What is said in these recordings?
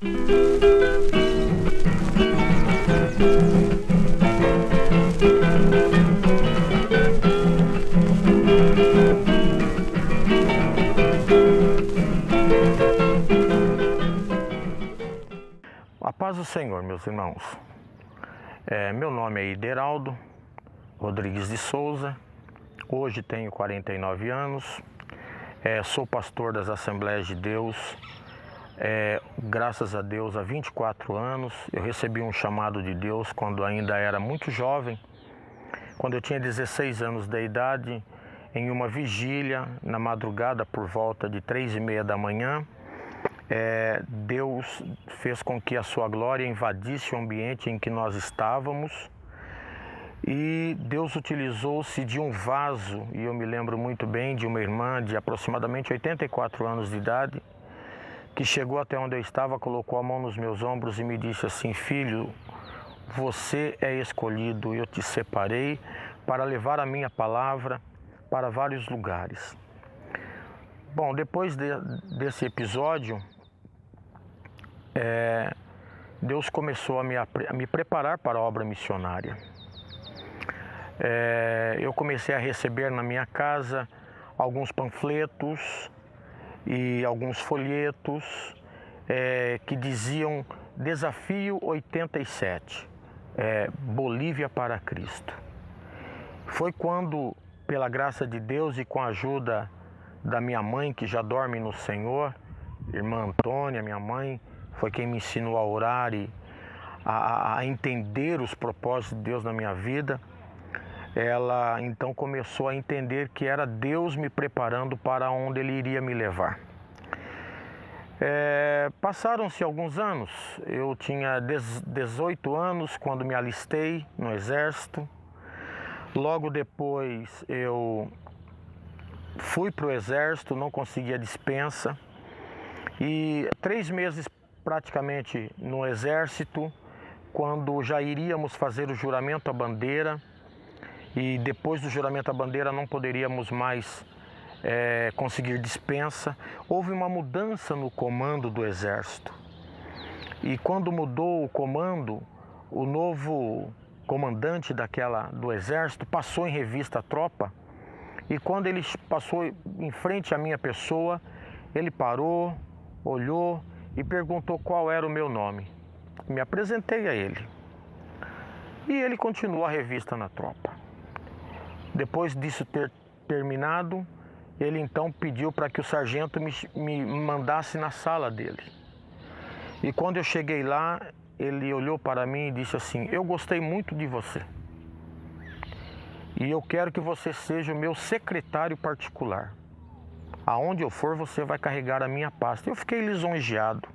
A paz do Senhor, meus irmãos. Meu nome é Ideraldo Rodrigues de Souza, hoje tenho 49 anos, sou pastor das Assembleias de Deus, graças a Deus há 24 anos. Eu recebi um chamado de Deus quando ainda era muito jovem, quando eu tinha 16 anos de idade, em uma vigília, na madrugada por volta de 3h30 da manhã, Deus fez com que a sua glória invadisse o ambiente em que nós estávamos e Deus utilizou-se de um vaso, e eu me lembro muito bem de uma irmã de aproximadamente 84 anos de idade, que chegou até onde eu estava, colocou a mão nos meus ombros e me disse assim: filho, você é escolhido, eu te separei para levar a minha palavra para vários lugares. Bom, depois desse episódio, Deus começou a me preparar para a obra missionária. Eu comecei a receber na minha casa alguns panfletos e alguns folhetos que diziam Desafio 87, Bolívia para Cristo. Foi quando, pela graça de Deus e com a ajuda da minha mãe, que já dorme no Senhor, irmã Antônia, minha mãe, foi quem me ensinou a orar e a entender os propósitos de Deus na minha vida. Ela então começou a entender que era Deus me preparando para onde Ele iria me levar. Passaram-se alguns anos, eu tinha 18 anos quando me alistei no Exército. Logo depois eu fui para o Exército, não consegui a dispensa. E 3 meses praticamente no Exército, quando já iríamos fazer o juramento à bandeira, e depois do juramento à bandeira não poderíamos mais conseguir dispensa, houve uma mudança no comando do Exército. E quando mudou o comando, o novo comandante do Exército passou em revista a tropa, e quando ele passou em frente à minha pessoa, ele parou, olhou e perguntou qual era o meu nome. Me apresentei a ele. E ele continuou a revista na tropa. Depois disso ter terminado, ele então pediu para que o sargento me mandasse na sala dele. E quando eu cheguei lá, ele olhou para mim e disse assim: eu gostei muito de você. E eu quero que você seja o meu secretário particular. Aonde eu for, você vai carregar a minha pasta. Eu fiquei lisonjeado,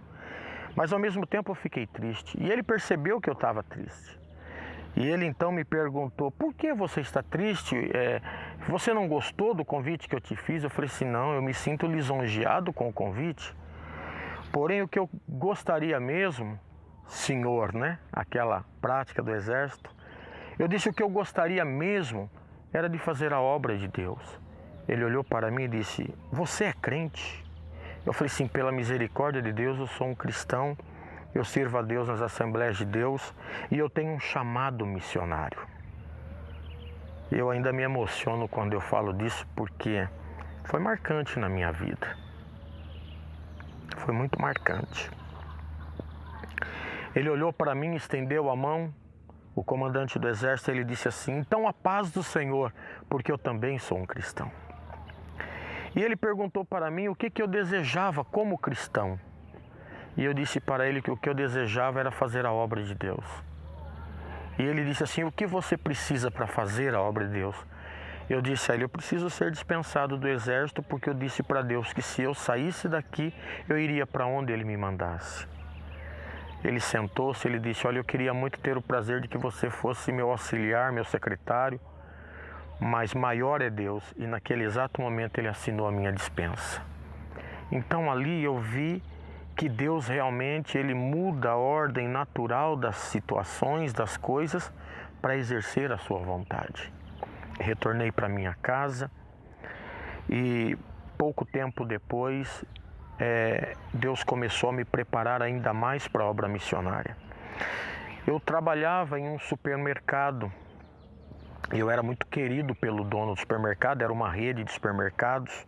mas ao mesmo tempo eu fiquei triste. E ele percebeu que eu estava triste. E ele então me perguntou: por que você está triste? Você não gostou do convite que eu te fiz? Eu falei assim: não, eu me sinto lisonjeado com o convite. Porém, o que eu gostaria mesmo, senhor, aquela prática do Exército, eu disse: o que eu gostaria mesmo era de fazer a obra de Deus. Ele olhou para mim e disse: você é crente? Eu falei: sim, pela misericórdia de Deus eu sou um cristão, eu sirvo a Deus nas Assembleias de Deus e eu tenho um chamado missionário. Eu ainda me emociono quando eu falo disso, porque foi marcante na minha vida. Foi muito marcante. Ele olhou para mim, estendeu a mão. O comandante do Exército, ele disse assim: então a paz do Senhor, porque eu também sou um cristão. E ele perguntou para mim o que eu desejava como cristão. E eu disse para ele que o que eu desejava era fazer a obra de Deus. E ele disse assim: o que você precisa para fazer a obra de Deus? Eu disse a ele: eu preciso ser dispensado do Exército, porque eu disse para Deus que se eu saísse daqui, eu iria para onde Ele me mandasse. Ele sentou-se, ele disse: olha, eu queria muito ter o prazer de que você fosse meu auxiliar, meu secretário, mas maior é Deus. E naquele exato momento ele assinou a minha dispensa. Então ali eu vi que Deus realmente ele muda a ordem natural das situações, das coisas, para exercer a sua vontade. Retornei para minha casa e pouco tempo depois Deus começou a me preparar ainda mais para a obra missionária. Eu trabalhava em um supermercado. Eu era muito querido pelo dono do supermercado, era uma rede de supermercados,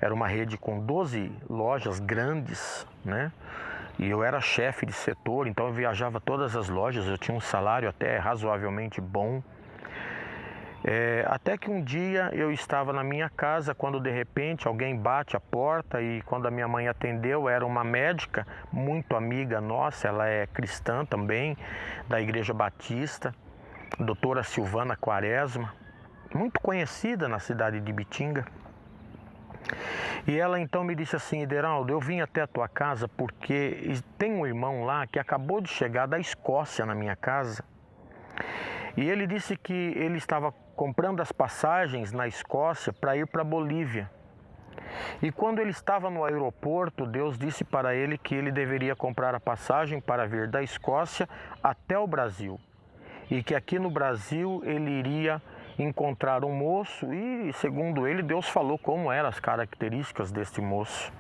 era uma rede com 12 lojas grandes, né? E eu era chefe de setor, então eu viajava todas as lojas, eu tinha um salário até razoavelmente bom. Até que um dia eu estava na minha casa, quando de repente alguém bate a porta, e quando a minha mãe atendeu, era uma médica muito amiga nossa, ela é cristã também, da Igreja Batista, doutora Silvana Quaresma, muito conhecida na cidade de Ibitinga. E ela então me disse assim: Ideraldo, eu vim até a tua casa porque tem um irmão lá que acabou de chegar da Escócia na minha casa. E ele disse que ele estava comprando as passagens na Escócia para ir para a Bolívia. E quando ele estava no aeroporto, Deus disse para ele que ele deveria comprar a passagem para vir da Escócia até o Brasil. E que aqui no Brasil ele iria encontrar um moço e, segundo ele, Deus falou como eram as características deste moço.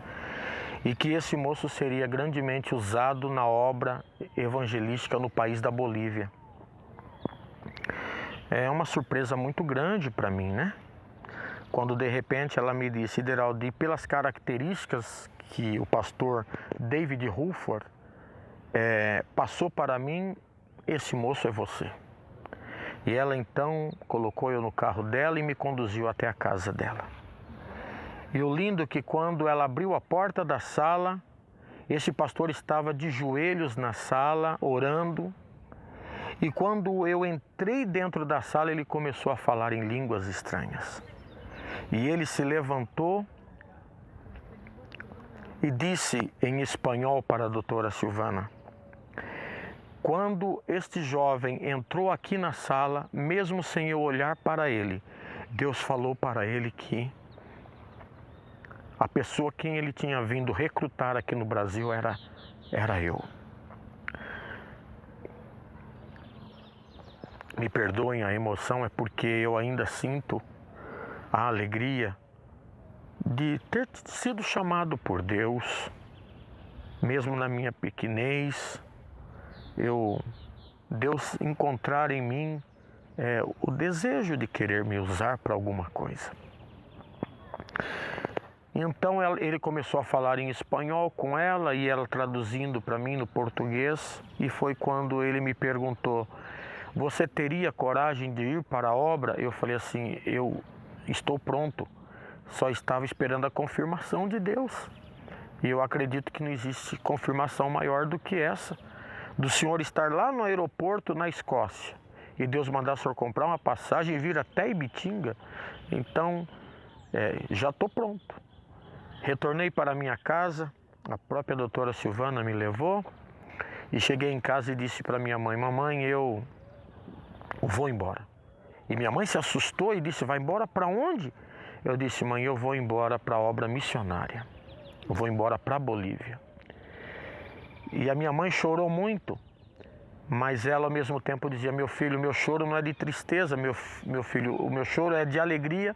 E que esse moço seria grandemente usado na obra evangelística no país da Bolívia. É uma surpresa muito grande para mim, né? Quando de repente ela me disse: Ideraldo, pelas características que o pastor David Rulford passou para mim, esse moço é você. E ela então colocou eu no carro dela e me conduziu até a casa dela. E o lindo é que quando ela abriu a porta da sala, esse pastor estava de joelhos na sala, orando. E quando eu entrei dentro da sala, ele começou a falar em línguas estranhas. E ele se levantou e disse em espanhol para a doutora Silvana: quando este jovem entrou aqui na sala, mesmo sem eu olhar para ele, Deus falou para ele que a pessoa quem ele tinha vindo recrutar aqui no Brasil era eu. Me perdoem a emoção, é porque eu ainda sinto a alegria de ter sido chamado por Deus, mesmo na minha pequenez, Deus encontrar em mim o desejo de querer me usar para alguma coisa. Então ele começou a falar em espanhol com ela e ela traduzindo para mim no português, e foi quando ele me perguntou: você teria coragem de ir para a obra? Eu falei assim: eu estou pronto, só estava esperando a confirmação de Deus. E eu acredito que não existe confirmação maior do que essa, do senhor estar lá no aeroporto na Escócia e Deus mandar o senhor comprar uma passagem e vir até Ibitinga. Então, já estou pronto. Retornei para a minha casa, a própria doutora Silvana me levou e cheguei em casa e disse para minha mãe: mamãe, eu vou embora. E minha mãe se assustou e disse: vai embora para onde? Eu disse: mãe, eu vou embora para a obra missionária. Eu vou embora para a Bolívia. E a minha mãe chorou muito, mas ela ao mesmo tempo dizia: meu filho, meu choro não é de tristeza, meu filho, o meu choro é de alegria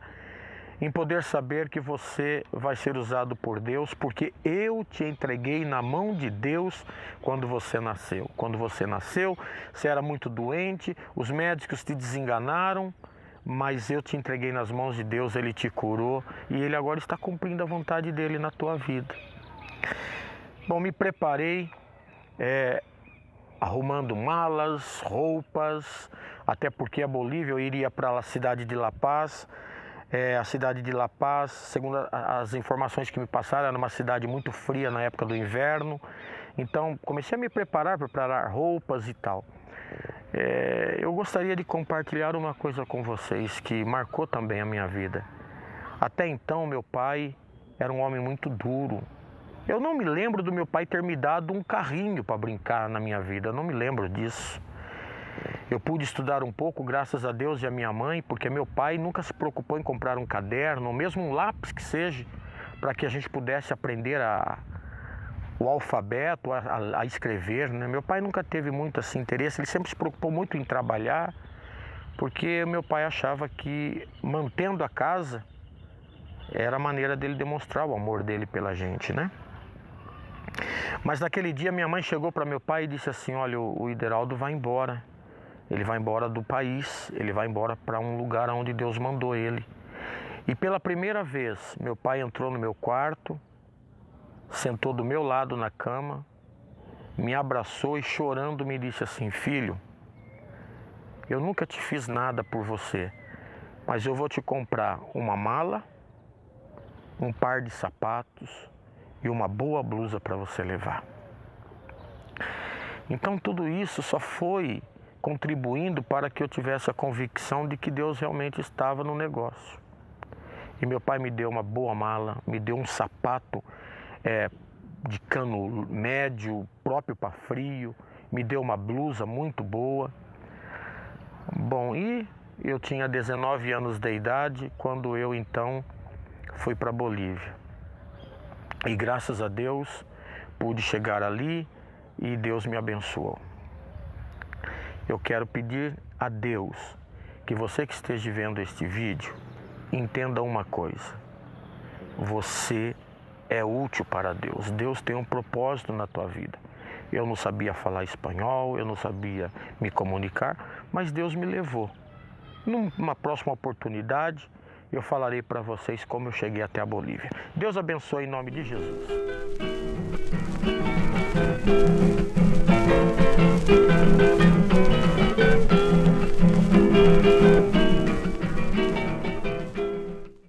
em poder saber que você vai ser usado por Deus, porque eu te entreguei na mão de Deus quando você nasceu. Quando você nasceu, você era muito doente, os médicos te desenganaram, mas eu te entreguei nas mãos de Deus, Ele te curou e Ele agora está cumprindo a vontade dEle na tua vida. Bom, me preparei, arrumando malas, roupas, até porque a Bolívia eu iria para a cidade de La Paz. A cidade de La Paz, segundo as informações que me passaram, era uma cidade muito fria na época do inverno. Então comecei a me preparar roupas e tal. Eu gostaria de compartilhar uma coisa com vocês que marcou também a minha vida. Até então meu pai era um homem muito duro. Eu não me lembro do meu pai ter me dado um carrinho para brincar na minha vida, eu não me lembro disso. Eu pude estudar um pouco, graças a Deus e a minha mãe, porque meu pai nunca se preocupou em comprar um caderno, ou mesmo um lápis que seja, para que a gente pudesse aprender o alfabeto, a escrever, né? Meu pai nunca teve muito assim, interesse, ele sempre se preocupou muito em trabalhar, porque meu pai achava que mantendo a casa era a maneira dele demonstrar o amor dele pela gente, né? Mas naquele dia minha mãe chegou para meu pai e disse assim: olha, o Ideraldo vai embora. Ele vai embora do país, ele vai embora para um lugar onde Deus mandou ele. E pela primeira vez, meu pai entrou no meu quarto, sentou do meu lado na cama, me abraçou e chorando me disse assim: filho, eu nunca te fiz nada por você, mas eu vou te comprar uma mala, um par de sapatos e uma boa blusa para você levar. Então tudo isso só foi contribuindo para que eu tivesse a convicção de que Deus realmente estava no negócio. E meu pai me deu uma boa mala, me deu um sapato de cano médio, próprio para frio, me deu uma blusa muito boa. Bom, e eu tinha 19 anos de idade quando eu então fui para a Bolívia. E graças a Deus pude chegar ali e Deus me abençoou. Eu quero pedir a Deus que você que esteja vendo este vídeo entenda uma coisa: você é útil para Deus. Deus tem um propósito na tua vida. Eu não sabia falar espanhol, eu não sabia me comunicar, mas Deus me levou. Numa próxima oportunidade, eu falarei para vocês como eu cheguei até a Bolívia. Deus abençoe em nome de Jesus.